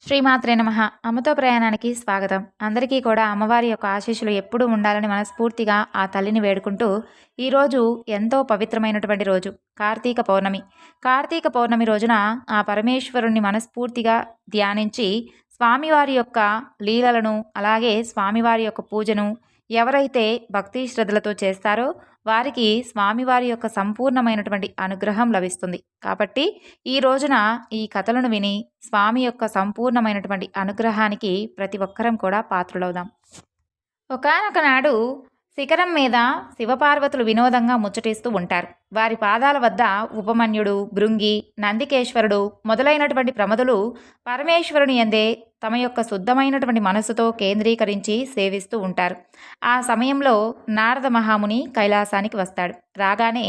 శ్రీమాత్రే నమః. అమ్మతో ప్రయాణానికి స్వాగతం. అందరికీ కూడా అమ్మవారి యొక్క ఆశీస్సులు ఎప్పుడూ ఉండాలని మనస్ఫూర్తిగా ఆ తల్లిని వేడుకుంటూ, ఈరోజు ఎంతో పవిత్రమైనటువంటి రోజు కార్తీక పౌర్ణమి. కార్తీక పౌర్ణమి రోజున ఆ పరమేశ్వరుణ్ణి మనస్ఫూర్తిగా ధ్యానించి, స్వామివారి యొక్క లీలలను, అలాగే స్వామివారి యొక్క పూజను ఎవరైతే భక్తి శ్రద్ధలతో చేస్తారో వారికి స్వామివారి యొక్క సంపూర్ణమైనటువంటి అనుగ్రహం లభిస్తుంది. కాబట్టి ఈ రోజున ఈ కథలను విని స్వామి యొక్క సంపూర్ణమైనటువంటి అనుగ్రహానికి ప్రతి ఒక్కరం కూడా పాత్రులవుదాం. ఒకానొక నాడు శిఖరం మీద శివపార్వతులు వినోదంగా ముచ్చటిస్తూ ఉంటారు. వారి పాదాల వద్ద ఉపమన్యుడు, భృంగి, నందికేశ్వరుడు మొదలైనటువంటి ప్రమదులు పరమేశ్వరుని యందే తమ యొక్క శుద్ధమైనటువంటి మనస్సుతో కేంద్రీకరించి సేవిస్తూ ఉంటారు. ఆ సమయంలో నారద మహాముని కైలాసానికి వస్తాడు. రాగానే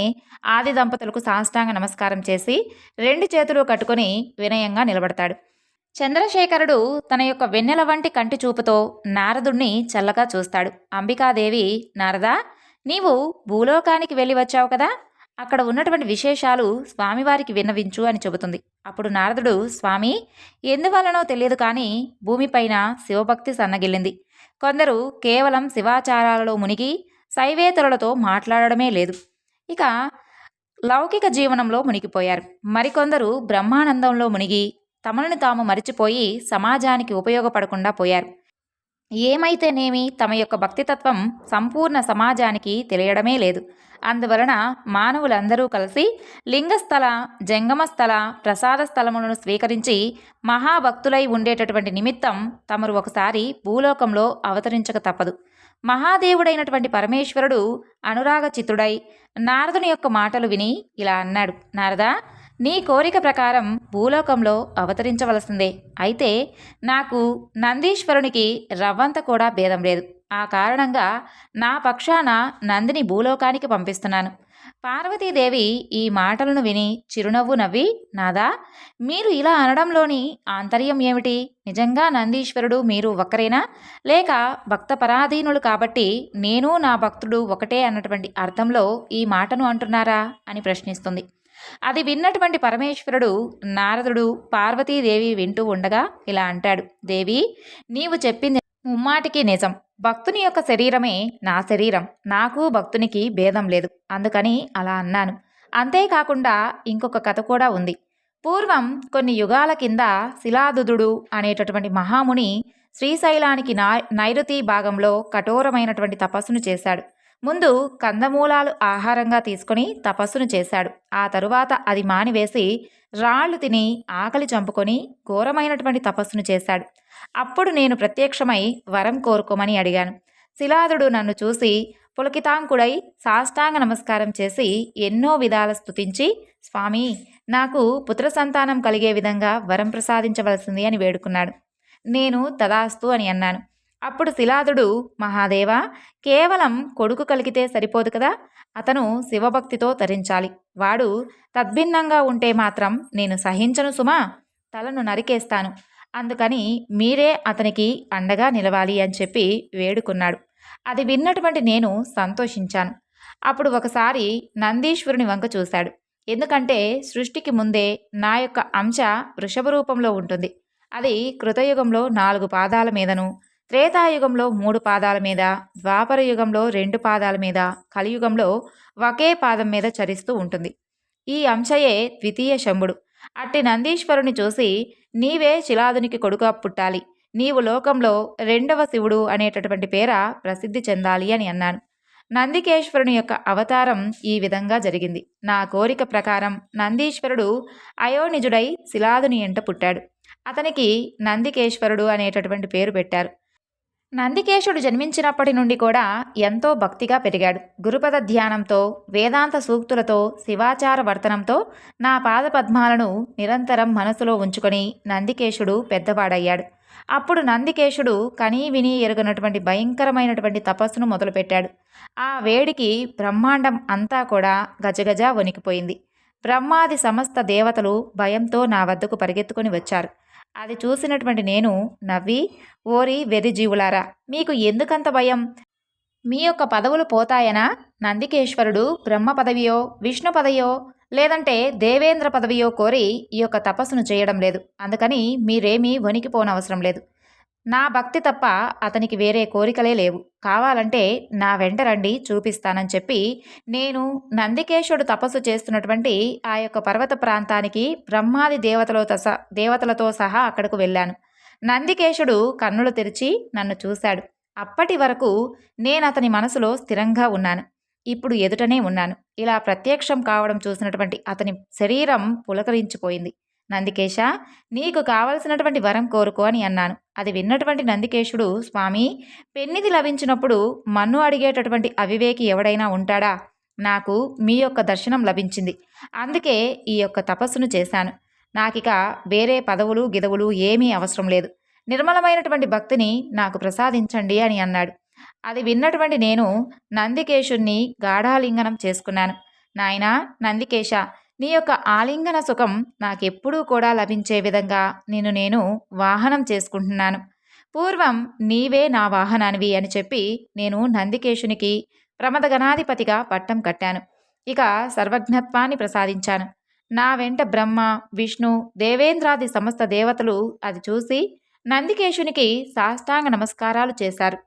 ఆది దంపతులకు సాష్టాంగ నమస్కారం చేసి 2 చేతులు కట్టుకొని వినయంగా నిలబడతాడు. చంద్రశేఖరుడు తన యొక్క వెన్నెల వంటి కంటి చూపుతో నారదుణ్ణి చల్లగా చూస్తాడు. అంబికాదేవి, నారదా, నీవు భూలోకానికి వెళ్ళి వచ్చావు కదా, అక్కడ ఉన్నటువంటి విశేషాలు స్వామివారికి విన్నవించు అని చెబుతుంది. అప్పుడు నారదుడు, స్వామి, ఎందువలనో తెలియదు కానీ భూమిపైన శివభక్తి సన్నగిల్లింది. కొందరు కేవలం శివాచారాలలో మునిగి శైవేతరులతో మాట్లాడడమే లేదు, ఇక లౌకిక జీవనంలో మునిగిపోయారు. మరికొందరు బ్రహ్మానందంలో మునిగి తమను తాము మరిచిపోయి సమాజానికి ఉపయోగపడకుండా పోయారు. ఏమైతేనేమి తమ యొక్క భక్తితత్వం సంపూర్ణ సమాజానికి తెలియడమే లేదు. అందువలన మానవులందరూ కలిసి లింగస్థల, జంగమస్థల, ప్రసాద స్థలములను స్వీకరించి మహాభక్తులై ఉండేటటువంటి నిమిత్తం తమరు ఒకసారి భూలోకంలో అవతరించక తప్పదు. మహాదేవుడైనటువంటి పరమేశ్వరుడు అనురాగ చిత్తుడై నారదుని యొక్క మాటలు విని ఇలా అన్నాడు, నారదా, నీ కోరిక ప్రకారం భూలోకంలో అవతరించవలసిందే. అయితే నాకు నందీశ్వరునికి రవ్వంత కూడా భేదం లేదు. ఆ కారణంగా నా పక్షాన నందిని భూలోకానికి పంపిస్తున్నాను. పార్వతీదేవి ఈ మాటలను విని చిరునవ్వు నవ్వి, నాదా, మీరు ఇలా అనడంలోని ఆంతర్యం ఏమిటి? నిజంగా నందీశ్వరుడు మీరు ఒక్కరేనా, లేక భక్త పరాధీనులు కాబట్టి నేను నా భక్తుడు ఒకటే అన్నటువంటి అర్థంలో ఈ మాటను అంటున్నారా అని ప్రశ్నిస్తుంది. అది విన్నటువంటి పరమేశ్వరుడు, నారదుడు, పార్వతీదేవి వింటూ ఉండగా ఇలా అంటాడు, దేవి, నీవు చెప్పింది ముమ్మాటికి నిజం. భక్తుని యొక్క శరీరమే నా శరీరం. నాకు భక్తునికి భేదం లేదు, అందుకని అలా అన్నాను. అంతేకాకుండా ఇంకొక కథ కూడా ఉంది. పూర్వం కొన్ని యుగాల కింద శిలాదుదుడు అనేటటువంటి మహాముని శ్రీశైలానికి నైరుతి భాగంలో కఠోరమైనటువంటి తపస్సును చేశాడు. ముందు కందమూలాలు ఆహారంగా తీసుకొని తపస్సును చేశాడు. ఆ తరువాత అది మానివేసి రాళ్లు తిని ఆకలి చంపుకొని ఘోరమైనటువంటి తపస్సును చేశాడు. అప్పుడు నేను ప్రత్యక్షమై వరం కోరుకోమని అడిగాను. శిలాదుడు నన్ను చూసి పులకితాంకుడై సాష్టాంగ నమస్కారం చేసి ఎన్నో విధాల స్తుతించి, స్వామి, నాకు పుత్ర సంతానం కలిగే విధంగా వరం ప్రసాదించవలసింది అని వేడుకున్నాడు. నేను తదాస్తు అని అన్నాను. అప్పుడు శిలాదుడు, మహాదేవా, కేవలం కొడుకు కలిగితే సరిపోదు కదా, అతను శివభక్తితో తరించాలి. వాడు తద్భిన్నంగా ఉంటే మాత్రం నేను సహించను సుమా, తలను నరికేస్తాను. అందుకని మీరే అతనికి అండగా నిలవాలి అని చెప్పి వేడుకున్నాడు. అది విన్నటువంటి నేను సంతోషించాను. అప్పుడు ఒకసారి నందీశ్వరుని వంక చూశాడు. ఎందుకంటే సృష్టికి ముందే నా యొక్క అంశ వృషభ రూపంలో ఉంటుంది. అది కృతయుగంలో 4 పాదాల మీదను, త్రేతాయుగంలో 3 పాదాల మీద, ద్వాపర యుగంలో 2 పాదాల మీద, కలియుగంలో ఒకే పాదం మీద చరిస్తూ ఉంటుంది. ఈ అంశయే ద్వితీయ శంభుడు. అట్టి నందీశ్వరుని చూసి, నీవే శిలాదునికి కొడుకు పుట్టాలి, నీవు లోకంలో 2వ శివుడు అనేటటువంటి పేర ప్రసిద్ధి చెందాలి అని అన్నాను. నందికేశ్వరుని యొక్క అవతారం ఈ విధంగా జరిగింది. నా కోరిక ప్రకారం నందీశ్వరుడు అయోనిజుడై శిలాదుని ఎంట పుట్టాడు. అతనికి నందికేశ్వరుడు అనేటటువంటి పేరు పెట్టారు. నందికేశుడు జన్మించినప్పటి నుండి కూడా ఎంతో భక్తిగా పెరిగాడు. గురుపద ధ్యానంతో, వేదాంత సూక్తులతో, శివాచార వర్తనంతో నా పాదపద్మాలను నిరంతరం మనసులో ఉంచుకొని నందికేశుడు పెద్దవాడయ్యాడు. అప్పుడు నందికేశుడు కనీ విని ఎరుగనటువంటి భయంకరమైనటువంటి తపస్సును మొదలుపెట్టాడు. ఆ వేడికి బ్రహ్మాండం అంతా కూడా గజగజ వణికిపోయింది. బ్రహ్మాది సమస్త దేవతలు భయంతో నా వద్దకు పరిగెత్తుకొని వచ్చారు. అది చూసినటువంటి నేను నవ్వి, ఓరి వెర్రిజీవులారా, మీకు ఎందుకంత భయం? మీ యొక్క పదవులు పోతాయనా? నందికేశ్వరుడు బ్రహ్మ పదవియో, విష్ణు పదవియో, లేదంటే దేవేంద్ర పదవియో కోరి ఈ యొక్క తపస్సును చేయడం లేదు. అందుకని మీరేమీ వణికిపోనవసరం లేదు. నా భక్తి తప్ప అతనికి వేరే కోరికలే లేవు. కావాలంటే నా వెంట రండి చూపిస్తానని చెప్పి, నేను నందికేశుడు తపస్సు చేస్తున్నటువంటి ఆ యొక్క పర్వత ప్రాంతానికి బ్రహ్మాది దేవతలతో సహా అక్కడకు వెళ్ళాను. నందికేశుడు కన్నులు తెరిచి నన్ను చూశాడు. అప్పటి వరకు నేనతని మనసులో స్థిరంగా ఉన్నాను. ఇప్పుడు ఎదుటనే ఉన్నాను. ఇలా ప్రత్యక్షం కావడం చూసినటువంటి అతని శరీరం పులకరించిపోయింది. నందికేశ, నీకు కావలసినటువంటి వరం కోరుకో అని అన్నాను. అది విన్నటువంటి నందికేశుడు, స్వామి, పెన్నిది లభించినప్పుడు మన్ను అడిగేటటువంటి అవివేకి ఎవడైనా ఉంటాడా? నాకు మీ యొక్క దర్శనం లభించింది. అందుకే ఈ యొక్క తపస్సును చేశాను. నాకిక వేరే పదవులు గిదవులు ఏమీ అవసరం లేదు. నిర్మలమైనటువంటి భక్తిని నాకు ప్రసాదించండి అని అన్నాడు. అది విన్నటువంటి నేను నందికేశుణ్ణి గాఢాలింగనం చేసుకున్నాను. నాయనా నందికేశ, నీ యొక్క ఆలింగన సుఖం నాకెప్పుడూ కూడా లభించే విధంగా నేను వాహనం చేసుకుంటున్నాను. పూర్వం నీవే నా వాహనానివి అని చెప్పి నేను నందికేశునికి ప్రమదగణాధిపతిగా పట్టం కట్టాను. ఇక సర్వజ్ఞత్వాన్ని ప్రసాదించాను. నా వెంట బ్రహ్మ, విష్ణు, దేవేంద్రాది సమస్త దేవతలు అది చూసి నందికేశునికి సాష్టాంగ నమస్కారాలు చేశారు.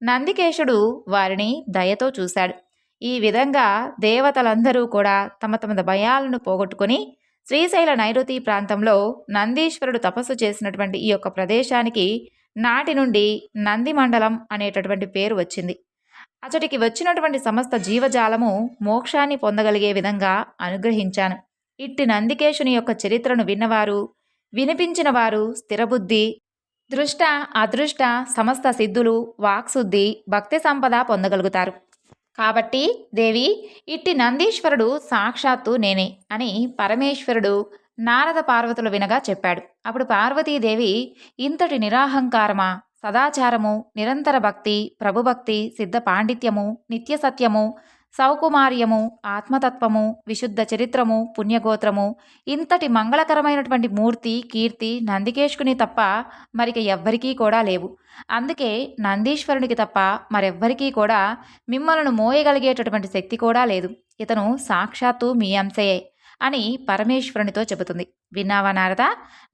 నందికేశుడు వారిని దయతో చూశాడు. ఈ విధంగా దేవతలందరూ కూడా తమ తమ భయాలను పోగొట్టుకొని శ్రీశైల నైరుతి ప్రాంతంలో నందీశ్వరుడు తపస్సు చేసినటువంటి ఈ యొక్క ప్రదేశానికి నాటి నుండి నంది మండలం అనేటటువంటి పేరు వచ్చింది. అతడికి వచ్చినటువంటి సమస్త జీవజాలము మోక్షాన్ని పొందగలిగే విధంగా అనుగ్రహించాను. ఇట్టి నందికేశుని యొక్క చరిత్రను విన్నవారు, వినిపించిన వారు స్థిరబుద్ధి, దృష్ట అదృష్ట సమస్త సిద్ధులు, వాక్శుద్ధి, భక్తి సంపద పొందగలుగుతారు. కాబట్టి దేవి, ఇట్టి నందీశ్వరుడు సాక్షాత్తు నేనే అని పరమేశ్వరుడు నారద పార్వతులు వినగా చెప్పాడు. అప్పుడు పార్వతీదేవి, ఇంతటి నిరాహంకారమా, సదాచారము, నిరంతర భక్తి, ప్రభుభక్తి, సిద్ధ పాండిత్యము, నిత్య సత్యము, సౌకుమార్యము, ఆత్మతత్వము, విశుద్ధ చరిత్రము, పుణ్యగోత్రము, ఇంతటి మంగళకరమైనటువంటి మూర్తి కీర్తి నందికేశుని తప్ప మరిక ఎవ్వరికీ కూడా లేవు. అందుకే నందీశ్వరునికి తప్ప మరెవ్వరికీ కూడా మిమ్మలను మోయగలిగేటటువంటి శక్తి కూడా లేదు. ఇతను సాక్షాత్తు మీ అంశయే అని పరమేశ్వరునితో చెబుతుంది. విన్నావా నారద,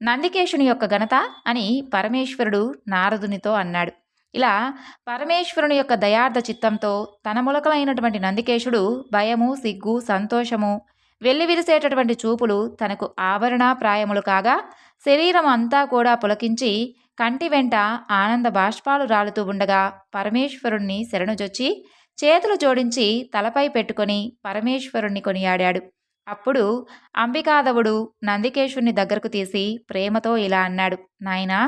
నందికేశుని యొక్క ఘనత అని పరమేశ్వరుడు నారదునితో అన్నాడు. ఇలా పరమేశ్వరుని యొక్క దయార్థ చిత్తంతో తన ములకలైనటువంటి నందికేశుడు భయము, సిగ్గు, సంతోషము, వెల్లివిరిసేటటువంటి చూపులు తనకు ఆభరణాప్రాయములు కాగా శరీరం అంతా కూడా పులకించి కంటి వెంట ఆనంద బాష్పాలు రాలుతూ ఉండగా పరమేశ్వరుణ్ణి శరణుజొచ్చి చేతులు జోడించి తలపై పెట్టుకొని పరమేశ్వరుణ్ణి కొనియాడాడు. అప్పుడు అంబికాదవుడు నందికేశుణ్ణి దగ్గరకు తీసి ప్రేమతో ఇలా అన్నాడు. నాయనా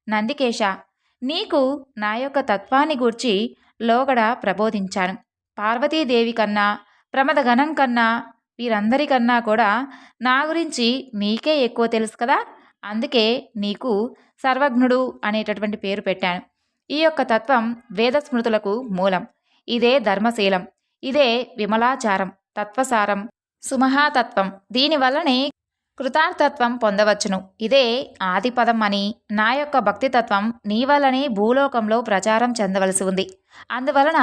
నందికేశ, నీకు నా యొక్క తత్వాన్ని గూర్చి లోగడ ప్రబోధించాను. పార్వతీదేవి కన్నా, ప్రమదగణం కన్నా, వీరందరికన్నా కూడా నా గురించి నీకే ఎక్కువ తెలుసు కదా. అందుకే నీకు సర్వజ్ఞుడు అనేటటువంటి పేరు పెట్టాను. ఈ యొక్క తత్వం వేదస్మృతులకు మూలం. ఇదే ధర్మశీలం, ఇదే విమలాచారం, తత్వసారం, సుమహాతత్వం. దీనివల్లనే కృతార్థత్వం పొందవచ్చును. ఇదే ఆదిపదం అని నా యొక్క భక్తితత్వం నీ వల్లనే భూలోకంలో ప్రచారం చెందవలసి ఉంది. అందువలన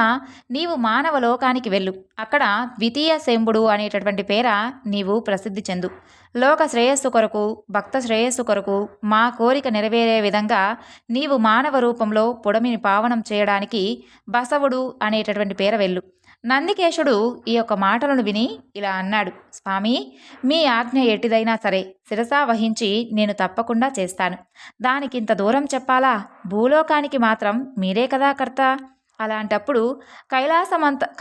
నీవు మానవ లోకానికి వెళ్ళు. అక్కడ ద్వితీయ శంభుడు అనేటటువంటి పేర నీవు ప్రసిద్ధి చెందు. లోక శ్రేయస్సు కొరకు, భక్త శ్రేయస్సు కొరకు మా కోరిక నెరవేరే విధంగా నీవు మానవ రూపంలో పుడమిని పావనం చేయడానికి బసవుడు అనేటటువంటి పేర వెళ్ళు. నందికేశుడు ఈ యొక్క మాటలను విని ఇలా అన్నాడు. స్వామి, మీ ఆజ్ఞ ఎట్టిదైనా సరే శిరసా వహించి నేను తప్పకుండా చేస్తాను. దానికింత దూరం చెప్పాలా? భూలోకానికి మాత్రం మీరే కదా కర్త. అలాంటప్పుడు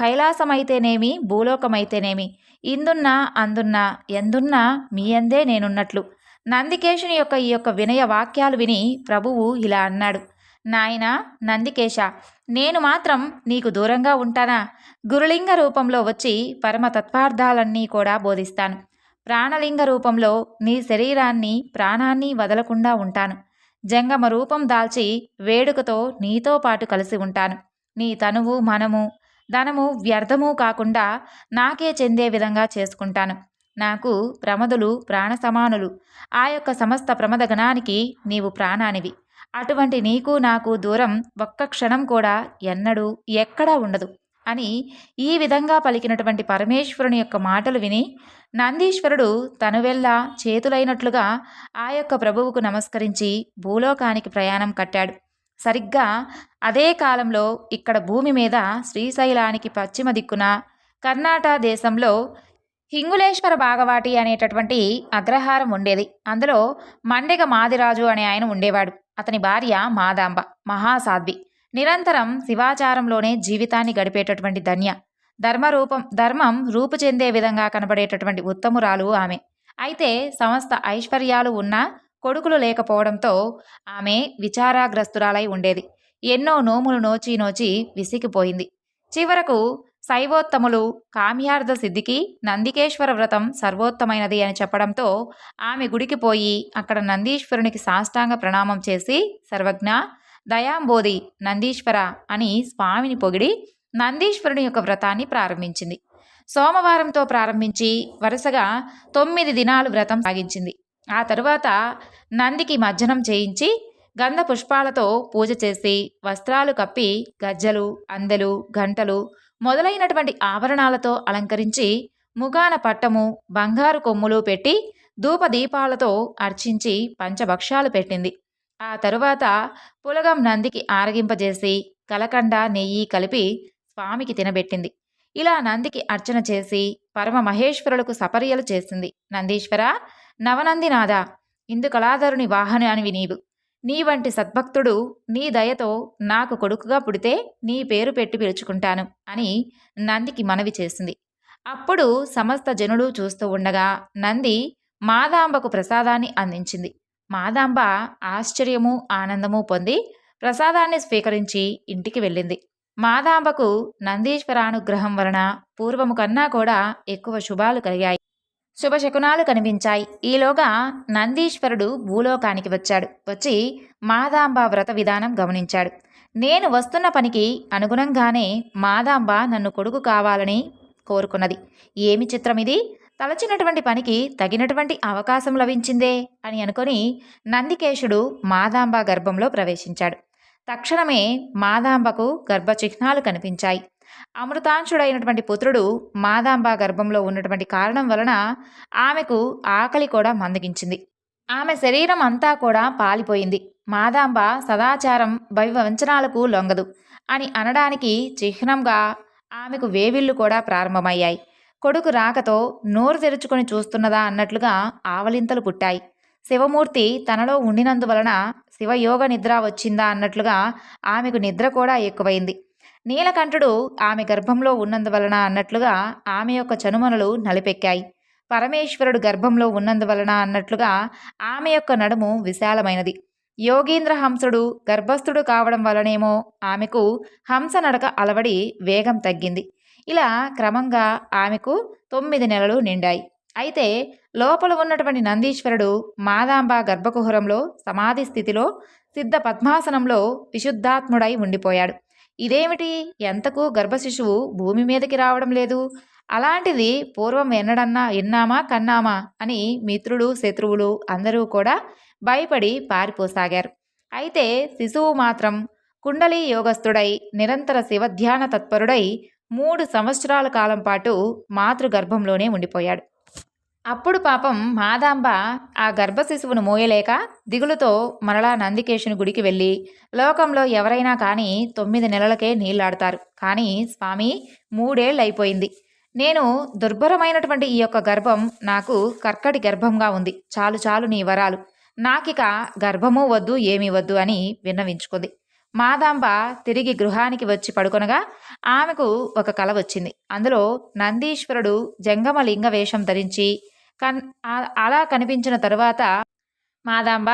కైలాసమైతేనేమి, భూలోకమైతేనేమి, ఇందున్నా అందున్నా ఎందున్నా మీ అందే నేనున్నట్లు. నందికేశుని యొక్క ఈ యొక్క వినయ వాక్యాలు విని ప్రభువు ఇలా అన్నాడు. నాయనా నందికేశ, నేను మాత్రం నీకు దూరంగా ఉంటానా? గురులింగ రూపంలో వచ్చి పరమ తత్వార్థాలన్నీ కూడా బోధిస్తాను. ప్రాణలింగ రూపంలో నీ శరీరాన్ని, ప్రాణాన్ని వదలకుండా ఉంటాను. జంగమ రూపం దాల్చి వేడుకతో నీతో పాటు కలిసి ఉంటాను. నీ తనువు, మనము, ధనము వ్యర్థము కాకుండా నాకే చెందే విధంగా చేసుకుంటాను. నాకు ప్రమదులు ప్రాణ సమానులు. ఆ యొక్క సమస్త ప్రమద గణానికి నీవు ప్రాణానివి. అటువంటి నీకు నాకు దూరం ఒక్క క్షణం కూడా ఎన్నడూ ఎక్కడా ఉండదు. అని ఈ విధంగా పలికినటువంటి పరమేశ్వరుని యొక్క మాటలు విని నందీశ్వరుడు తనువెల్లా చేతులైనట్లుగా ఆ యొక్క ప్రభువుకు నమస్కరించి భూలోకానికి ప్రయాణం కట్టాడు. సరిగ్గా అదే కాలంలో ఇక్కడ భూమి మీద శ్రీశైలానికి పశ్చిమ దిక్కున కర్ణాటక దేశంలో హింగులేశ్వర భాగవాటి అనేటటువంటి అగ్రహారం ఉండేది. అందులో మండెగ మాదిరాజు అనే ఆయన ఉండేవాడు. అతని భార్య మాదాంబ మహాసాధ్వి. నిరంతరం శివాచారంలోనే జీవితాన్ని గడిపేటటువంటి ధర్మం రూపు చెందే విధంగా కనబడేటటువంటి ఉత్తమురాలు ఆమె. అయితే సమస్త ఐశ్వర్యాలు ఉన్నా కొడుకులు లేకపోవడంతో ఆమె విచారాగ్రస్తురాలై ఉండేది. ఎన్నో నోములు నోచి నోచి విసిగిపోయింది. చివరకు శైవోత్తములు కామ్యార్థ సిద్ధికి నందికేశ్వర వ్రతం సర్వోత్తమైనది అని చెప్పడంతో ఆమె గుడికి పోయి అక్కడ నందీశ్వరునికి సాష్టాంగ ప్రణామం చేసి సర్వజ్ఞ దయాంబోధి నందీశ్వర అని స్వామిని పొగిడి నందీశ్వరుని యొక్క వ్రతాన్ని ప్రారంభించింది. సోమవారంతో ప్రారంభించి వరుసగా 9 దినాలు వ్రతం సాగించింది. ఆ తరువాత నందికి మజ్జనం చేయించి గంధ పుష్పాలతో పూజ చేసి వస్త్రాలు కప్పి గజ్జలు అందెలు గంటలు మొదలైనటువంటి ఆభరణాలతో అలంకరించి ముఖాన పట్టము బంగారు కొమ్ములు పెట్టి ధూపదీపాలతో అర్చించి పంచభక్షాలు పెట్టింది. ఆ తరువాత పులగం నందికి ఆరగింపజేసి కలకండ నెయ్యి కలిపి స్వామికి తినబెట్టింది. ఇలా నందికి అర్చన చేసి పరమ మహేశ్వరులకు సపర్యలు చేసింది. నందీశ్వర నవనందినాథ ఇందుకళాధరుని వాహనానివి నీవు. నీ వంటి సద్భక్తుడు నీ దయతో నాకు కొడుకుగా పుడితే నీ పేరు పెట్టి పిలుచుకుంటాను అని నందికి మనవి చేసింది. అప్పుడు సమస్త జనులు చూస్తూ ఉండగా నంది మాదాంబకు ప్రసాదాన్ని అందించింది. మాదాంబ ఆశ్చర్యము ఆనందము పొంది ప్రసాదాన్ని స్వీకరించి ఇంటికి వెళ్ళింది. మాదాంబకు నందీశ్వరానుగ్రహం వలన పూర్వము కన్నా కూడా ఎక్కువ శుభాలు కలిగాయి. శుభశకునాలు కనిపించాయి. ఈలోగా నందీశ్వరుడు భూలోకానికి వచ్చి మాదాంబ వ్రత విధానం గమనించాడు. నేను వస్తున్న పనికి అనుగుణంగానే మాదాంబ నన్ను కొడుకు కావాలని కోరుకున్నది. ఏమి చిత్రమిది, తలచినటువంటి పనికి తగినటువంటి అవకాశం లభించిందే అని అనుకొని నందికేశుడు మాదాంబ గర్భంలో ప్రవేశించాడు. తక్షణమే మాదాంబకు గర్భచిహ్నాలు కనిపించాయి. అమృతాంశుడైనటువంటి పుత్రుడు మాదాంబ గర్భంలో ఉన్నటువంటి కారణం వలన ఆమెకు ఆకలి కూడా మందగించింది. ఆమె శరీరం అంతా కూడా పాలిపోయింది. మాదాంబ సదాచారం భవివంచనాలకు లొంగదు అని అనడానికి చిహ్నంగా ఆమెకు వేవిళ్ళు కూడా ప్రారంభమయ్యాయి. కొడుకు రాకతో నోరు తెరుచుకొని చూస్తున్నదా అన్నట్లుగా ఆవలింతలు పుట్టాయి. శివమూర్తి తనలో ఉండినందువలన శివయోగ నిద్ర వచ్చిందా అన్నట్లుగా ఆమెకు నిద్ర కూడా ఎక్కువైంది. నీలకంఠుడు ఆమె గర్భంలో ఉన్నందువలన అన్నట్లుగా ఆమె యొక్క చనుమనులు నలిపెక్కాయి. పరమేశ్వరుడు గర్భంలో ఉన్నందువలన అన్నట్లుగా ఆమె యొక్క నడుము విశాలమైనది. యోగీంద్ర హంసుడు గర్భస్థుడు కావడం వలనేమో ఆమెకు హంస నడక అలవడి వేగం తగ్గింది. ఇలా క్రమంగా ఆమెకు 9 నెలలు నిండాయి. అయితే లోపల ఉన్నటువంటి నందీశ్వరుడు మాదాంబ గర్భకుహరంలో సమాధి స్థితిలో సిద్ధ పద్మాసనంలో విశుద్ధాత్ముడై ఉండిపోయాడు. ఇదేమిటి, ఎంతకు గర్భశిశువు భూమి మీదకి రావడం లేదు, అలాంటిది పూర్వం ఎన్నడన్నా విన్నామా కన్నామా అని మిత్రులు శత్రువులు అందరూ కూడా భయపడి పారిపోసాగారు. అయితే శిశువు మాత్రం కుండలీ యోగస్థుడై నిరంతర శివధ్యాన తత్పరుడై 3 సంవత్సరాల కాలం పాటు మాతృగర్భంలోనే ఉండిపోయాడు. అప్పుడు పాపం మాదాంబ ఆ గర్భశిశువును మోయలేక దిగులుతో మరలా నందికేశుని గుడికి వెళ్ళి, లోకంలో ఎవరైనా కానీ 9 నెలలకే నీళ్లాడతారు, కానీ స్వామి 3 ఏళ్ళు అయిపోయింది, నేను దుర్భరమైనటువంటి ఈ యొక్క గర్భం నాకు కర్కటి గర్భంగా ఉంది, చాలు చాలు నీ వరాలు, నాకిక గర్భము వద్దు ఏమీ వద్దు అని విన్నవించుకుంది. మాదాంబ తిరిగి గృహానికి వచ్చి పడుకొనగా ఆమెకు ఒక కల వచ్చింది. అందులో నందీశ్వరుడు జంగమలింగ వేషం ధరించి అలా కనిపించిన తరువాత, మాదాంబ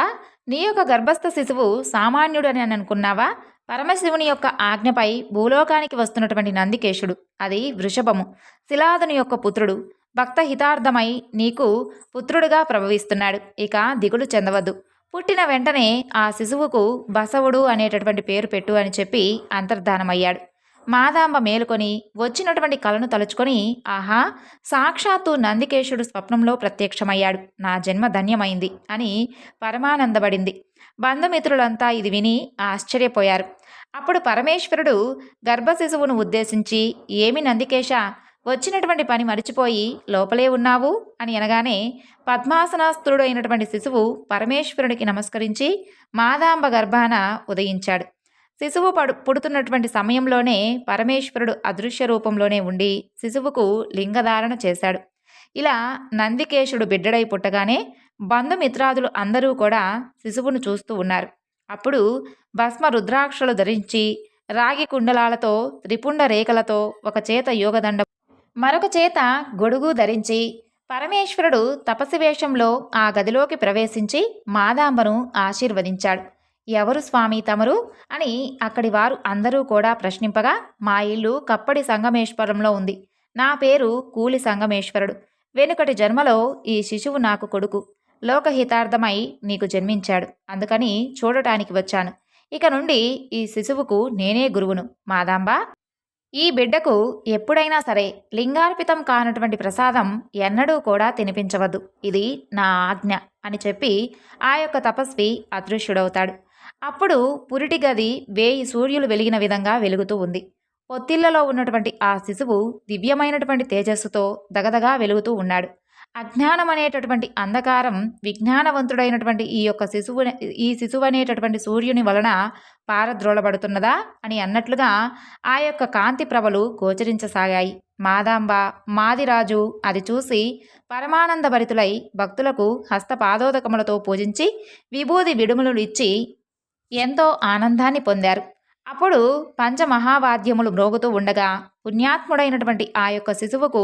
నీ యొక్క గర్భస్థ శిశువు సామాన్యుడు అని అనుకున్నావా? పరమశివుని యొక్క ఆజ్ఞపై భూలోకానికి వస్తున్నటువంటి నందికేశుడు, అది వృషభము, శిలాదుని యొక్క పుత్రుడు, భక్త హితార్థమై నీకు పుత్రుడుగా ప్రభవిస్తున్నాడు, ఇక దిగులు చెందవద్దు, పుట్టిన వెంటనే ఆ శిశువుకు బసవుడు అనేటటువంటి పేరు పెట్టు అని చెప్పి అంతర్ధానమయ్యాడు. మాదాంబ మేలుకొని వచ్చినటువంటి కలను తలుచుకొని, ఆహా, సాక్షాత్తు నందికేశుడు స్వప్నంలో ప్రత్యక్షమయ్యాడు, నా జన్మ ధన్యమైంది అని పరమానందపడింది. బంధుమిత్రులంతా ఇది విని ఆశ్చర్యపోయారు. అప్పుడు పరమేశ్వరుడు గర్భశిశువును ఉద్దేశించి, ఏమి నందికేశ, వచ్చినటువంటి పని మరిచిపోయి లోపలే ఉన్నావు అని అనగానే పద్మాసనాస్తుడైనటువంటి శిశువు పరమేశ్వరుడికి నమస్కరించి మాదాంబ గర్భాన ఉదయించాడు. శిశువు పుడుతున్నటువంటి సమయంలోనే పరమేశ్వరుడు అదృశ్య రూపంలోనే ఉండి శిశువుకు లింగధారణ చేశాడు. ఇలా నందికేశుడు బిడ్డడై పుట్టగానే బంధుమిత్రాదులు అందరూ కూడా శిశువును చూస్తూ ఉన్నారు. అప్పుడు భస్మ రుద్రాక్షలు ధరించి రాగి కుండలాలతో త్రిపుండ రేఖలతో ఒక చేత యోగదండ మరొక చేత గొడుగు ధరించి పరమేశ్వరుడు తపసి వేషంలో ఆ గదిలోకి ప్రవేశించి మాదాంబను ఆశీర్వదించాడు. ఎవరు స్వామి తమరు అని అక్కడి వారు అందరూ కూడా ప్రశ్నింపగా, మా ఇల్లు కప్పడి సంగమేశ్వరంలో ఉంది. నా పేరు కూలి సంగమేశ్వరుడు. వెనుకటి జన్మలో ఈ శిశువు నాకు కొడుకు. లోకహితార్థమై నీకు జన్మించాడు. అందుకని చూడటానికి వచ్చాను. ఇక నుండి ఈ శిశువుకు నేనే గురువును. మాదాంబ, ఈ బిడ్డకు ఎప్పుడైనా సరే లింగార్పితం కానటువంటి ప్రసాదం ఎన్నడూ కూడా తినిపించవద్దు. ఇది నా ఆజ్ఞ అని చెప్పి ఆ యొక్క తపస్వి అదృశ్యుడవుతాడు. అప్పుడు పురిటి గది 1000 సూర్యులు వెలిగిన విధంగా వెలుగుతూ ఉంది. పొత్తిళ్లలో ఉన్నటువంటి ఆ శిశువు దివ్యమైనటువంటి తేజస్సుతో దగదగా వెలుగుతూ ఉన్నాడు. అజ్ఞానం అనేటటువంటి అంధకారం విజ్ఞానవంతుడైనటువంటి ఈ శిశువు అనేటటువంటి సూర్యుని వలన పారద్రోలబడుతున్నదా అని అన్నట్లుగా ఆ యొక్క కాంతి ప్రభలు గోచరించసాగాయి. మాదాంబ, మాదిరాజు అది చూసి పరమానంద భరితులై భక్తులకు హస్తపాదోదకములతో పూజించి విభూది విడుములు ఇచ్చి ఎంతో ఆనందాన్ని పొందారు. అప్పుడు పంచమహావాద్యములు మ్రోగుతూ ఉండగా పుణ్యాత్ముడైనటువంటి ఆ యొక్క శిశువుకు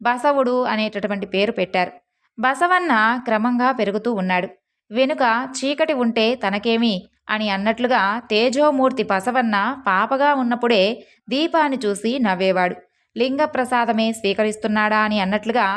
బసవుడు అనేటటువంటి పేరు పెట్టారు. బసవన్న క్రమంగా పెరుగుతూ ఉన్నాడు. వెనుక చీకటి ఉంటే తనకేమి అని అన్నట్లుగా తేజోమూర్తి బసవన్న పాపగా ఉన్నప్పుడే దీపాన్ని చూసి నవ్వేవాడు. లింగ ప్రసాదమే స్వీకరిస్తున్నాడా అని అన్నట్లుగా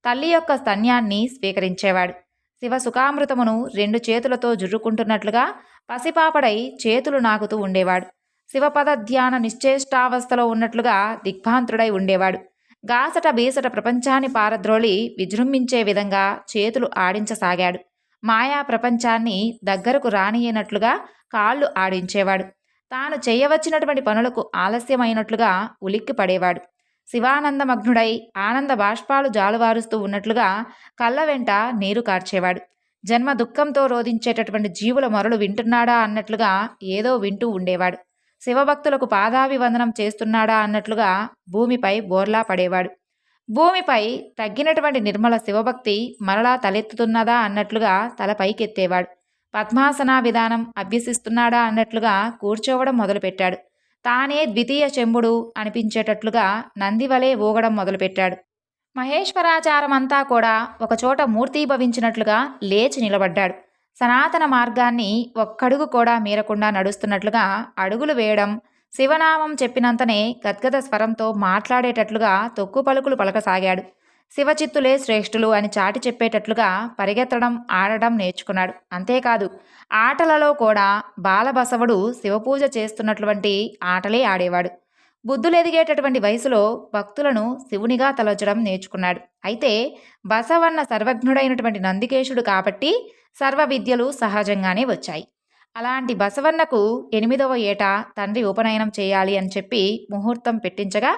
తల్లి యొక్క స్తన్యాన్ని స్వీకరించేవాడు. శివ సుఖామృతమును 2 చేతులతో జుర్రుకుంటున్నట్లుగా పసిపాపడై చేతులు నాకుతూ ఉండేవాడు. శివపద ధ్యాన నిశ్చేష్టావస్థలో ఉన్నట్లుగా దిగ్భాంతుడై ఉండేవాడు. గాసట బీసట ప్రపంచాన్ని పారద్రోలి విజృంభించే విధంగా చేతులు ఆడించసాగాడు. మాయా ప్రపంచాన్ని దగ్గరకు రానియనట్లుగా కాళ్ళు ఆడించేవాడు. తాను చేయవచ్చినటువంటి పనులకు ఆలస్యమైనట్లుగా ఉలిక్కి పడేవాడు. శివానందమగ్నుడై ఆనంద బాష్పాలు జాలువారుస్తూ ఉన్నట్లుగా కళ్ళ వెంట నీరు కార్చేవాడు. జన్మ దుఃఖంతో రోధించేటటువంటి జీవుల మొరలు వింటున్నాడా అన్నట్లుగా ఏదో వింటూ ఉండేవాడు. శివభక్తులకు పాదాభివందనం చేస్తున్నాడా అన్నట్లుగా భూమిపై బోర్లా పడేవాడు. భూమిపై తగ్గినటువంటి నిర్మల శివభక్తి మరలా తలెత్తుతున్నదా అన్నట్లుగా తల పైకెత్తేవాడు. పద్మాసనా విధానం అభ్యసిస్తున్నాడా అన్నట్లుగా కూర్చోవడం మొదలుపెట్టాడు. తానే ద్వితీయ చెంబుడు అనిపించేటట్లుగా నందివలే ఊగడం మొదలుపెట్టాడు. మహేశ్వరాచారమంతా కూడా ఒకచోట మూర్తీభవించినట్లుగా లేచి నిలబడ్డాడు. సనాతన మార్గాన్ని ఒక్కడుగు కూడా మీరకుండా నడుస్తున్నట్లుగా అడుగులు వేయడం, శివనామం చెప్పినంతనే గద్గద స్వరంతో మాట్లాడేటట్లుగా తొక్కు పలుకులు పలకసాగాడు. శివచిత్తులే శ్రేష్ఠులు అని చాటి చెప్పేటట్లుగా పరిగెత్తడం, ఆడడం నేర్చుకున్నాడు. అంతేకాదు ఆటలలో కూడా బాలబసవుడు శివపూజ చేస్తున్నటువంటి ఆటలే ఆడేవాడు. బుద్ధులెదిగేటటువంటి వయసులో భక్తులను శివునిగా తలచడం నేర్చుకున్నాడు. అయితే బసవన్న సర్వజ్ఞుడైనటువంటి నందికేశుడు కాబట్టి సర్వ విద్యలు సహజంగానే వచ్చాయి. అలాంటి బసవన్నకు 8వ ఏట తండ్రి ఉపనయనం చేయాలి అని చెప్పి ముహూర్తం పెట్టించగా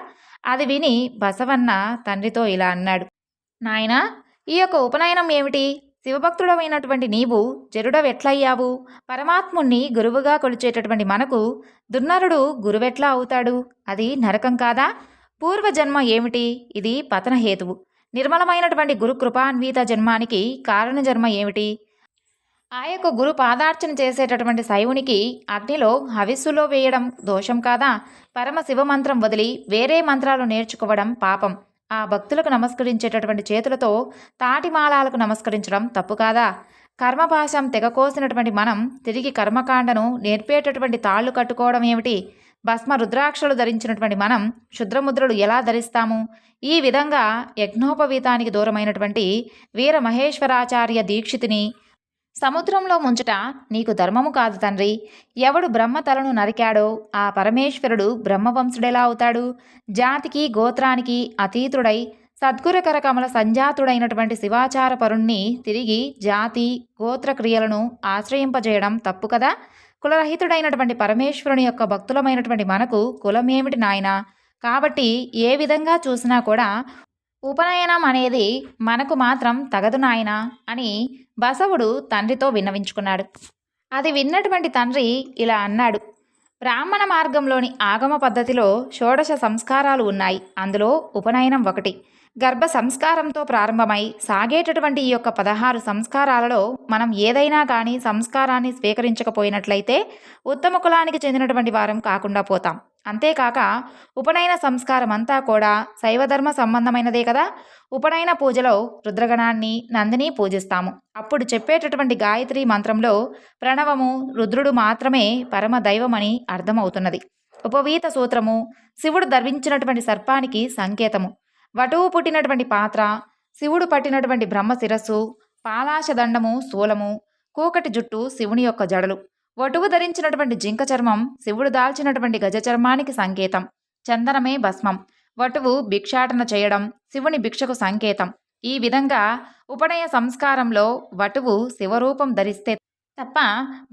అది విని బసవన్న తండ్రితో ఇలా అన్నాడు. నాయనా, ఈ యొక్క ఉపనయనం ఏమిటి? శివభక్తుడమైనటువంటి నీవు జరుడవెట్లయ్యావు? పరమాత్ముణ్ణి గురువుగా కొలిచేటటువంటి మనకు దుర్నరుడు గురువెట్లా అవుతాడు? అది నరకం కాదా? పూర్వజన్మ ఏమిటి? ఇది పతనహేతువు. నిర్మలమైనటువంటి గురు కృపాన్విత జన్మానికి కారణజన్మ ఏమిటి? ఆ యొక్క గురు పాదార్చన చేసేటటువంటి శైవునికి అగ్నిలో హవిస్సులో వేయడం దోషం కాదా? పరమశివ మంత్రం వదిలి వేరే మంత్రాలు నేర్చుకోవడం పాపం. ఆ భక్తులకు నమస్కరించేటటువంటి చేతులతో తాటిమాలాలకు నమస్కరించడం తప్పు కాదా? కర్మపాశం తెగకోసినటువంటి మనం తిరిగి కర్మకాండను నేర్పేటటువంటి తాళ్లు కట్టుకోవడం ఏమిటి? భస్మ రుద్రాక్షలు ధరించినటువంటి మనం క్షుద్రముద్రలు ఎలా ధరిస్తాము? ఈ విధంగా యజ్ఞోపవీతానికి దూరమైనటువంటి వీర మహేశ్వరాచార్య దీక్షితిని సముద్రంలో ముంచుట నీకు ధర్మము కాదు తండ్రి. ఎవడు బ్రహ్మ తలను నరికాడో ఆ పరమేశ్వరుడు బ్రహ్మవంశుడెలా అవుతాడు? జాతికి గోత్రానికి అతీతుడై సద్గురుకర కమల సంజాతుడైనటువంటి శివాచార పరుణ్ణి తిరిగి జాతి గోత్ర క్రియలను ఆశ్రయింపజేయడం తప్పు కదా. కులరహితుడైనటువంటి పరమేశ్వరుని యొక్క భక్తులమైనటువంటి మనకు కులమేమిటి నాయనా. కాబట్టి ఏ విధంగా చూసినా కూడా ఉపనయనం అనేది మనకు మాత్రం తగదు నాయనా అని బసవుడు తండ్రితో విన్నవించుకున్నాడు. అది విన్నటువంటి తండ్రి ఇలా అన్నాడు. బ్రాహ్మణ మార్గంలోని ఆగమ పద్ధతిలో షోడశ సంస్కారాలు ఉన్నాయి. అందులో ఉపనయనం ఒకటి. గర్భ సంస్కారంతో ప్రారంభమై సాగేటటువంటి ఈ యొక్క 16 సంస్కారాలలో మనం ఏదైనా కానీ సంస్కారాన్ని స్వీకరించకపోయినట్లయితే ఉత్తమ కులానికి చెందినటువంటి వారం కాకుండా పోతాం. అంతేకాక ఉపనయన సంస్కారం అంతా కూడా శైవధర్మ సంబంధమైనదే కదా. ఉపనయన పూజలో రుద్రగణాన్ని నందిని పూజిస్తాము. అప్పుడు చెప్పేటటువంటి గాయత్రి మంత్రంలో ప్రణవము రుద్రుడు మాత్రమే పరమ దైవమని అర్థమవుతున్నది. ఉపవీత సూత్రము శివుడు ధరించినటువంటి సర్పానికి సంకేతము. వటువు పుట్టినటువంటి పాత్ర, శివుడు పట్టినటువంటి బ్రహ్మ శిరస్సు, పాలాశదండము శూలము, కూకటి జుట్టు శివుని యొక్క జడలు, వటువు ధరించినటువంటి జింక చర్మం శివుడు దాల్చినటువంటి గజ చర్మానికి సంకేతం. చందనమే భస్మం. వటువు భిక్షాటన చేయడం శివుని భిక్షకు సంకేతం. ఈ విధంగా ఉపనయ సంస్కారంలో వటువు శివరూపం ధరిస్తే తప్ప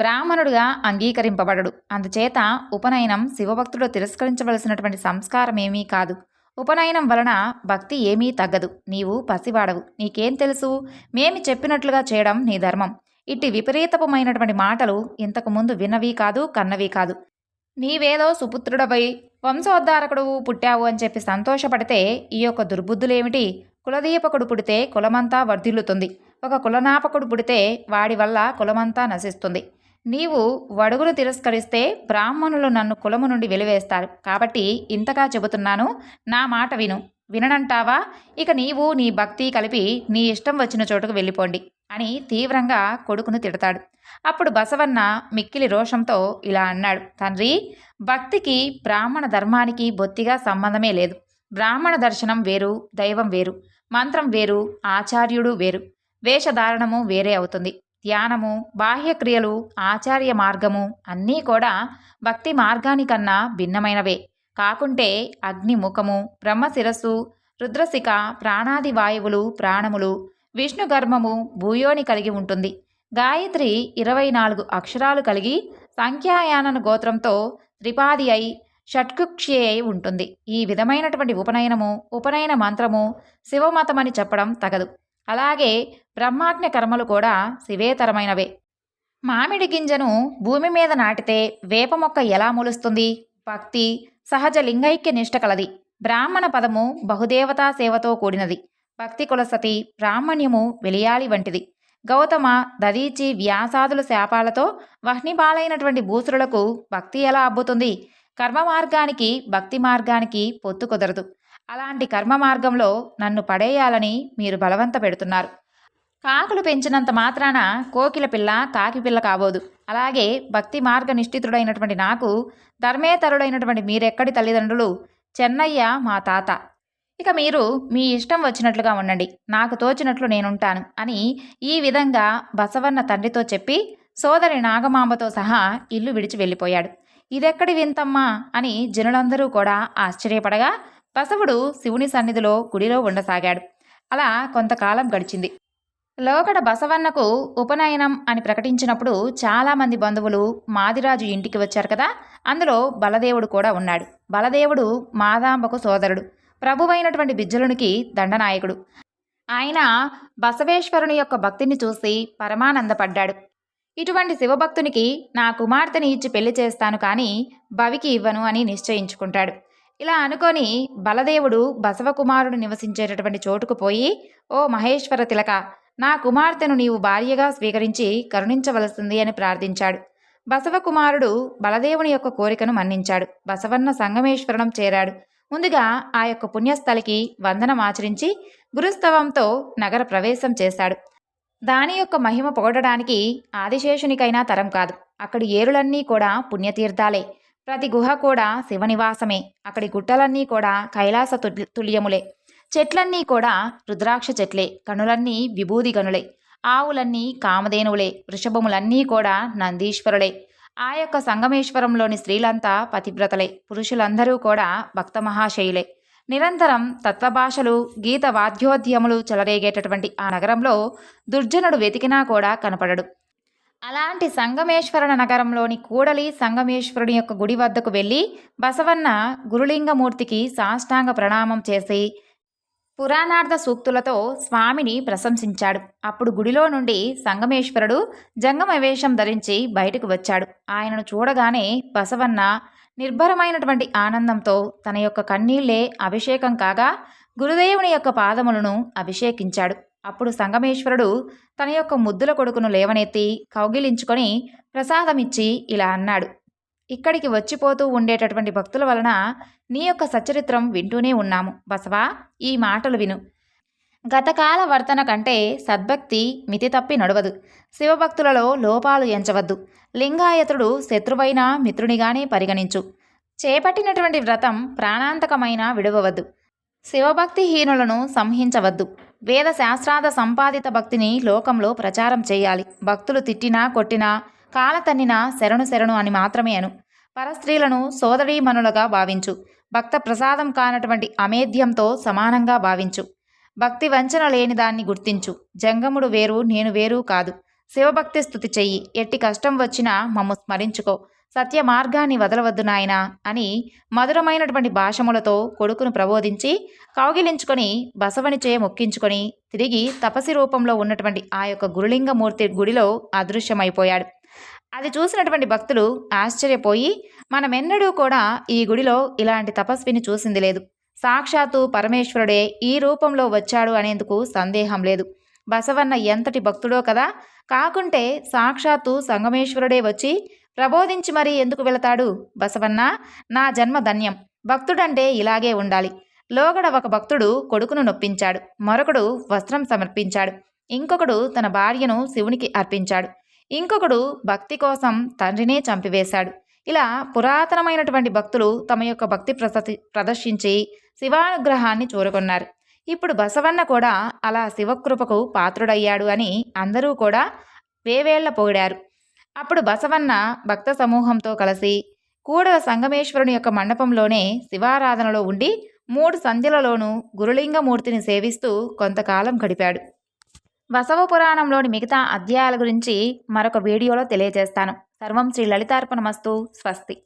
బ్రాహ్మణుడిగా అంగీకరింపబడడు. అందుచేత ఉపనయనం శివభక్తుడు తిరస్కరించవలసినటువంటి సంస్కారమేమీ కాదు. ఉపనయనం వలన భక్తి ఏమీ తగ్గదు. నీవు పసివాడవు, నీకేం తెలుసు? మేమి చెప్పినట్లుగా చేయడం నీ ధర్మం. ఇట్టి విపరీతమైనటువంటి మాటలు ఇంతకుముందు విన్నవి కాదు, కన్నవి కాదు. నీవేదో సుపుత్రుడపై వంశోద్ధారకుడు పుట్టావు అని చెప్పి సంతోషపడితే ఈ యొక్క దుర్బుద్ధులేమిటి? కులదీపకుడు పుడితే కులమంతా వర్ధిల్లుతుంది. ఒక కులనాపకుడు పుడితే వాడి వల్ల కులమంతా నశిస్తుంది. నీవు వడుగును తిరస్కరిస్తే బ్రాహ్మణులు నన్ను కులము నుండి వెలివేస్తారు. కాబట్టి ఇంతగా చెబుతున్నాను, నా మాట విను. విననంటావా? ఇక నీవు నీ భక్తి కలిపి నీ ఇష్టం వచ్చిన చోటుకు వెళ్ళిపోండి అని తీవ్రంగా కొడుకును తిడతాడు. అప్పుడు బసవన్న మిక్కిలి రోషంతో ఇలా అన్నాడు. తండ్రి, భక్తికి బ్రాహ్మణ ధర్మానికి బొత్తిగా సంబంధమే లేదు. బ్రాహ్మణ దర్శనం వేరు, దైవం వేరు, మంత్రం వేరు, ఆచార్యుడు వేరు, వేషధారణము వేరే అవుతుంది. ధ్యానము, బాహ్యక్రియలు, ఆచార్య మార్గము అన్నీ కూడా భక్తి మార్గానికన్నా భిన్నమైనవే. కాకుంటే అగ్ని ముఖము, బ్రహ్మ శిరస్సు, రుద్రశిఖ, ప్రాణాది వాయువులు ప్రాణములు, విష్ణు గర్భము భూయోని కలిగి ఉంటుంది. గాయత్రి 24 అక్షరాలు కలిగి సంఖ్యాయానన గోత్రంతో త్రిపాది అయి షట్కుక్షి అయి ఉంటుంది. ఈ విధమైనటువంటి ఉపనయన మంత్రము శివమతమని చెప్పడం తగదు. అలాగే బ్రహ్మాజ్ఞ కర్మలు కూడా శివేతరమైనవే. మామిడి గింజను భూమి మీద నాటితే వేప మొక్క ఎలా మొలుస్తుంది? భక్తి సహజ లింగైక్య నిష్ట కలది. బ్రాహ్మణ పదము బహుదేవతా సేవతో కూడినది. భక్తి కులసతి బ్రాహ్మణ్యము వెలియాలి వంటిది. గౌతమ, దదీచి, వ్యాసాదుల శాపాలతో వహ్నిపాలైనటువంటి భూసురులకు భక్తి ఎలా అబ్బుతుంది? కర్మ మార్గానికి భక్తి మార్గానికి పొత్తు కుదరదు. అలాంటి కర్మ మార్గంలో నన్ను పడేయాలని మీరు బలవంత పెడుతున్నారు. కాకులు పెంచినంత మాత్రాన కోకిల పిల్ల కాకి పిల్ల కాబోదు. అలాగే భక్తి మార్గ నిష్ఠితుడైనటువంటి నాకు ధర్మేతరుడైనటువంటి మీరెక్కడి తల్లిదండ్రులు? చెన్నయ్య మా తాత. ఇక మీరు మీ ఇష్టం వచ్చినట్లుగా ఉండండి, నాకు తోచినట్లు నేనుంటాను అని ఈ విధంగా బసవన్న తండ్రితో చెప్పి సోదరి నాగమాంబతో సహా ఇల్లు విడిచి వెళ్ళిపోయాడు. ఇదెక్కడి వింతమ్మా అని జనులందరూ కూడా ఆశ్చర్యపడగా బసవుడు శివుని సన్నిధిలో గుడిలో ఉండసాగాడు. అలా కొంతకాలం గడిచింది. లోకడ బసవన్నకు ఉపనయనం అని ప్రకటించినప్పుడు చాలామంది బంధువులు మాదిరాజు ఇంటికి వచ్చారు కదా. అందులో బలదేవుడు కూడా ఉన్నాడు. బలదేవుడు మాదాంబకు సోదరుడు, ప్రభువైనటువంటి బిజ్జలునికి దండనాయకుడు. ఆయన బసవేశ్వరుని యొక్క భక్తిని చూసి పరమానందపడ్డాడు. ఇటువంటి శివభక్తునికి నా కుమార్తెని ఇచ్చి పెళ్లి చేస్తాను, కానీ భవికి ఇవ్వను అని నిశ్చయించుకుంటాడు. ఇలా అనుకొని బలదేవుడు బసవకుమారుడు నివసించేటటువంటి చోటుకు పోయి, ఓ మహేశ్వర తిలక, నా కుమార్తెను నీవు భార్యగా స్వీకరించి కరుణించవలసింది అని ప్రార్థించాడు. బసవకుమారుడు బలదేవుని యొక్క కోరికను మన్నించాడు. బసవన్న సంగమేశ్వరణం చేరాడు. ముందుగా ఆ యొక్క పుణ్యస్థలికి వందనం ఆచరించి గురుస్తవంతో నగర ప్రవేశం చేశాడు. దాని యొక్క మహిమ పొగడడానికి ఆదిశేషునికైనా తరం కాదు. అక్కడి ఏరులన్నీ కూడా పుణ్యతీర్థాలే. ప్రతి గుహ కూడా శివనివాసమే. అక్కడి గుట్టలన్నీ కూడా కైలాస తుల్యములే. చెట్లన్నీ కూడా రుద్రాక్ష చెట్లే. గనులన్నీ విభూది గనులే. ఆవులన్నీ కామధేనువులే. వృషభములన్నీ కూడా నందీశ్వరులే. ఆ యొక్క సంగమేశ్వరంలోని స్త్రీలంతా పతివ్రతలే. పురుషులందరూ కూడా భక్త మహాశయులే. నిరంతరం తత్వభాషలు, గీత వాద్యోద్యములు చెలరేగేటటువంటి ఆ నగరంలో దుర్జనుడు వెతికినా కూడా కనపడడు. అలాంటి సంగమేశ్వర నగరంలోని కూడలి సంగమేశ్వరుని యొక్క గుడి వద్దకు వెళ్ళి బసవన్న గురులింగమూర్తికి సాష్టాంగ ప్రణామం చేసి పురాణార్థ సూక్తులతో స్వామిని ప్రశంసించాడు. అప్పుడు గుడిలో నుండి సంగమేశ్వరుడు జంగమ వేషం ధరించి బయటకు వచ్చాడు. ఆయనను చూడగానే బసవన్న నిర్భరమైనటువంటి ఆనందంతో తన యొక్క కన్నీళ్లే అభిషేకం కాగా గురుదేవుని యొక్క పాదములను అభిషేకించాడు. అప్పుడు సంగమేశ్వరుడు తన యొక్క ముద్దుల కొడుకును లేవనెత్తి కౌగిలించుకొని ప్రసాదమిచ్చి ఇలా అన్నాడు: ఇక్కడికి వచ్చిపోతూ ఉండేటటువంటి భక్తుల వలన నీ యొక్క సచరిత్రం వింటూనే ఉన్నాము. బసవా, ఈ మాటలు విను. గతకాల వర్తన కంటే సద్భక్తి మితి తప్పి నడవదు. శివభక్తులలో లోపాలు ఎంచవద్దు. లింగాయతుడు శత్రువైన మిత్రునిగానే పరిగణించు. చేపట్టినటువంటి వ్రతం ప్రాణాంతకమైన విడవవద్దు. శివభక్తిహీనులను సంహించవద్దు. వేద శాస్త్రాద సంపాదిత భక్తిని లోకంలో ప్రచారం చేయాలి. భక్తులు తిట్టినా కొట్టినా కాలతన్నినా శరణు శరణు అని మాత్రమే అను. పరస్త్రీలను సోదరీమణులుగా భావించు. భక్త ప్రసాదం కానటువంటి అమేధ్యంతో సమానంగా భావించు. భక్తి వంచన లేని దాన్ని గుర్తించు. జంగముడు వేరు, నేను వేరు కాదు. శివభక్తి స్తుతి చెయ్యి. ఎట్టి కష్టం వచ్చినా మమ్ము స్మరించుకో. సత్య మార్గాన్ని వదలవద్దు నాయనా అని మధురమైనటువంటి భాషములతో కొడుకును ప్రబోధించి కౌగిలించుకొని బసవనిచే మొక్కించుకొని తిరిగి తపసి రూపంలో ఉన్నటువంటి ఆ యొక్క గురులింగమూర్తి గుడిలో అదృశ్యమైపోయాడు. అది చూసినటువంటి భక్తులు ఆశ్చర్యపోయి, మనమెన్నడూ కూడా ఈ గుడిలో ఇలాంటి తపస్విని చూసింది లేదు. సాక్షాత్తు పరమేశ్వరుడే ఈ రూపంలో వచ్చాడు అనేందుకు సందేహం లేదు. బసవన్న ఎంతటి భక్తుడో కదా. కాకుంటే సాక్షాత్తు సంగమేశ్వరుడే వచ్చి ప్రబోధించి మరీ ఎందుకు వెళతాడు? బసవన్న, నా జన్మ ధన్యం. భక్తుడంటే ఇలాగే ఉండాలి. లోగడ ఒక భక్తుడు కొడుకును నొప్పించాడు. మరొకడు వస్త్రం సమర్పించాడు. ఇంకొకడు తన భార్యను శివునికి అర్పించాడు. ఇంకొకడు భక్తి కోసం తండ్రినే చంపివేశాడు. ఇలా పురాతనమైనటువంటి భక్తులు తమ యొక్క భక్తి ప్రదర్శించి శివానుగ్రహాన్ని చూరగొన్నారు. ఇప్పుడు బసవన్న కూడా అలా శివకృపకు పాత్రుడయ్యాడు అని అందరూ కూడా వేవేళ్ల పొగిడారు. అప్పుడు బసవన్న భక్త సమూహంతో కలిసి కూడల సంగమేశ్వరుని యొక్క మండపంలోనే శివారాధనలో ఉండి 3 సంధ్యలలోనూ గురులింగమూర్తిని సేవిస్తూ కొంతకాలం గడిపాడు. బసవ పురాణంలోని మిగతా అధ్యాయాల గురించి మరొక వీడియోలో తెలియజేస్తాను. సర్వం శ్రీ లలితార్పణమస్తు. స్వస్తి.